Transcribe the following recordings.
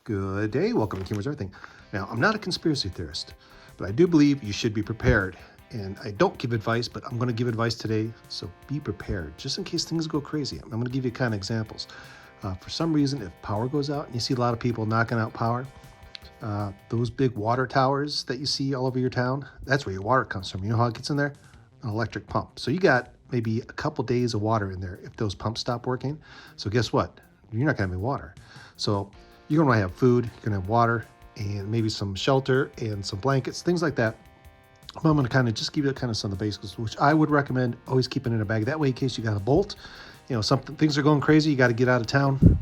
Good day, welcome to Humor's Everything. Now, I'm not a conspiracy theorist, but I do believe you should be prepared. And I don't give advice, but I'm going to give advice today, so be prepared, just in case things go crazy. I'm going to give you kind of examples. For some reason, if power goes out, and you see a lot of people knocking out power, those big water towers that you see all over your town, that's where your water comes from. You know how it gets in there? An electric pump. So you got maybe a couple days of water in there if those pumps stop working. So guess what? You're not going to have any water. So you're going to have food, you're going to have water, and maybe some shelter and some blankets, things like that. I'm going to kind of just give you kind of some of the basics, which I would recommend always keeping in a bag. That way, in case you got a bolt, things are going crazy, you got to get out of town.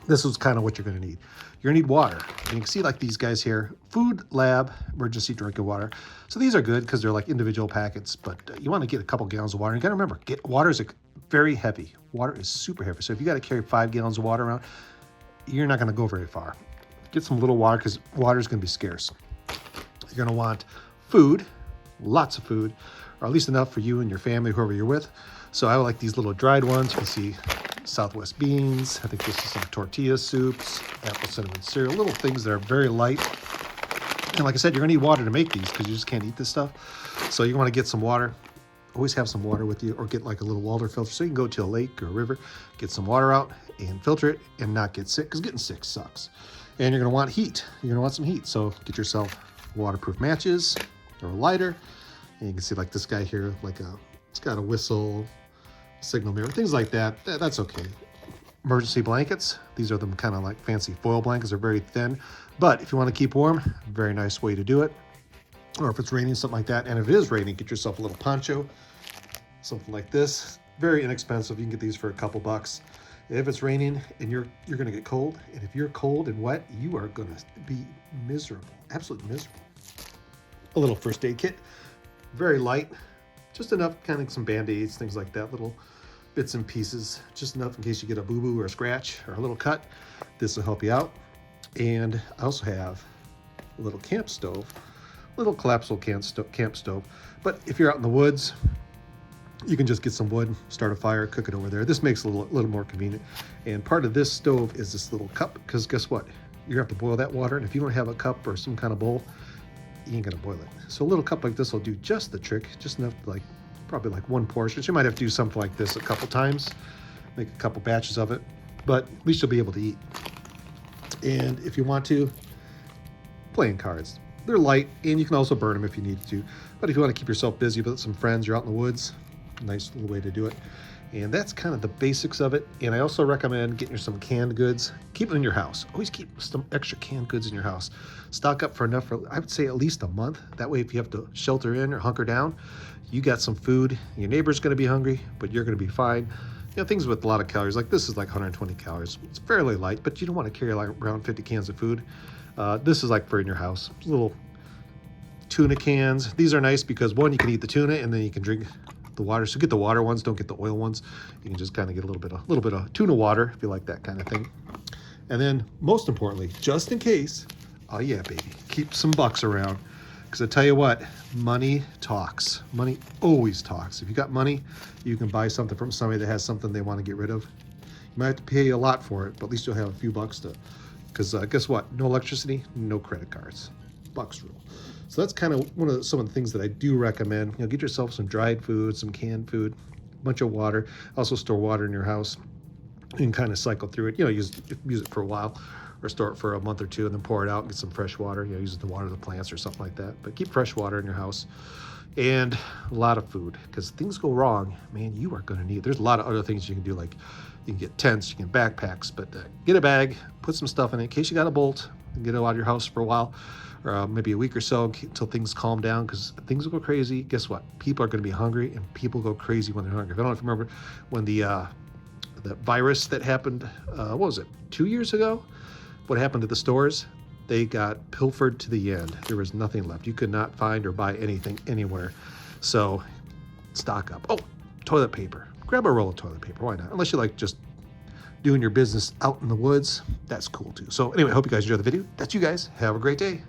This is kind of what you're going to need. You're going to need water. And you can see like these guys here, food, lab, emergency drinking water. So these are good because they're like individual packets, but you want to get a couple gallons of water. You got to remember, water is very heavy. Water is super heavy. So if you got to carry 5 gallons of water around, you're not going to go very far. Get some little water because water is going to be scarce. You're going to want food, lots of food, or at least enough for you and your family, whoever you're with. So I like these little dried ones. You can see Southwest beans. I think this is some tortilla soups, apple cinnamon cereal, little things that are very light. And like I said, you're going to need water to make these because you just can't eat this stuff. So you want to get some water. Always have some water with you, or get like a little water filter so you can go to a lake or a river, get some water out and filter it and not get sick, because getting sick sucks. And you're going to want heat. You're going to want some heat. So get yourself waterproof matches or a lighter. And you can see like this guy here, it's got a whistle, signal mirror, things like that. That's okay. Emergency blankets. These are them kind of like fancy foil blankets. They're very thin. But if you want to keep warm, very nice way to do it. Or if it's raining, something like that. And if it is raining, get yourself a little poncho, something like this. Very inexpensive. You can get these for a couple bucks. If it's raining and you're going to get cold, and if you're cold and wet, you are going to be miserable, absolutely miserable. A little first aid kit, very light, just enough, kind of some Band-Aids, things like that, little bits and pieces, just enough in case you get a boo-boo or a scratch or a little cut. This will help you out. And I also have a little camp stove, little collapsible camp stove. But if you're out in the woods, you can just get some wood, start a fire, cook it over there. This makes it a little more convenient. And part of this stove is this little cup, because guess what? You're gonna have to boil that water, and if you don't have a cup or some kind of bowl, you ain't gonna boil it. So a little cup like this will do just the trick, just enough, probably like one portion. So you might have to do something like this a couple times, make a couple batches of it, but at least you'll be able to eat. And if you want to, playing cards. They're light, and you can also burn them if you need to. But if you want to keep yourself busy with some friends, you're out in the woods, nice little way to do it. And that's kind of the basics of it. And I also recommend getting you some canned goods. Keep it in your house. Always keep some extra canned goods in your house. Stock up for enough for, I would say, at least a month. That way, if you have to shelter in or hunker down, you got some food. Your neighbor's going to be hungry, but you're going to be fine. Things with a lot of calories, like this is like 120 calories. It's fairly light, but you don't want to carry like around 50 cans of food. This is like for in your house. Little tuna cans. These are nice because, one, you can eat the tuna and then you can drink the water. So get the water ones, don't get the oil ones. You can just kind of get a little bit of tuna water if you like that kind of thing. And then most importantly, just in case, oh yeah, baby, keep some bucks around. Because I tell you what, money talks. Money always talks. If you got money, you can buy something from somebody that has something they want to get rid of. You might have to pay a lot for it, but at least you'll have a few bucks to, because guess what? No electricity, no credit cards. Bucks rule. So that's kind of some of the things that I do recommend. Get yourself some dried food, some canned food, a bunch of water. Also store water in your house. You can kind of cycle through it. Use it for a while, or store it for a month or two, and then pour it out and get some fresh water. Use it to water the plants or something like that. But keep fresh water in your house, and a lot of food, because things go wrong, man. You are going to need. There's a lot of other things you can do, like you can get tents, you can backpacks, but get a bag, put some stuff in it in case you got a bolt, and get it out of your house for a while. Or maybe a week or so until things calm down, because things will go crazy. Guess what? People are going to be hungry, and people go crazy when they're hungry. I don't know if you remember when the virus that happened, what was it, 2 years ago? What happened to the stores? They got pilfered to the end. There was nothing left. You could not find or buy anything anywhere. So stock up. Oh, toilet paper. Grab a roll of toilet paper. Why not? Unless you like just doing your business out in the woods. That's cool too. So anyway, I hope you guys enjoyed the video. That's you guys. Have a great day.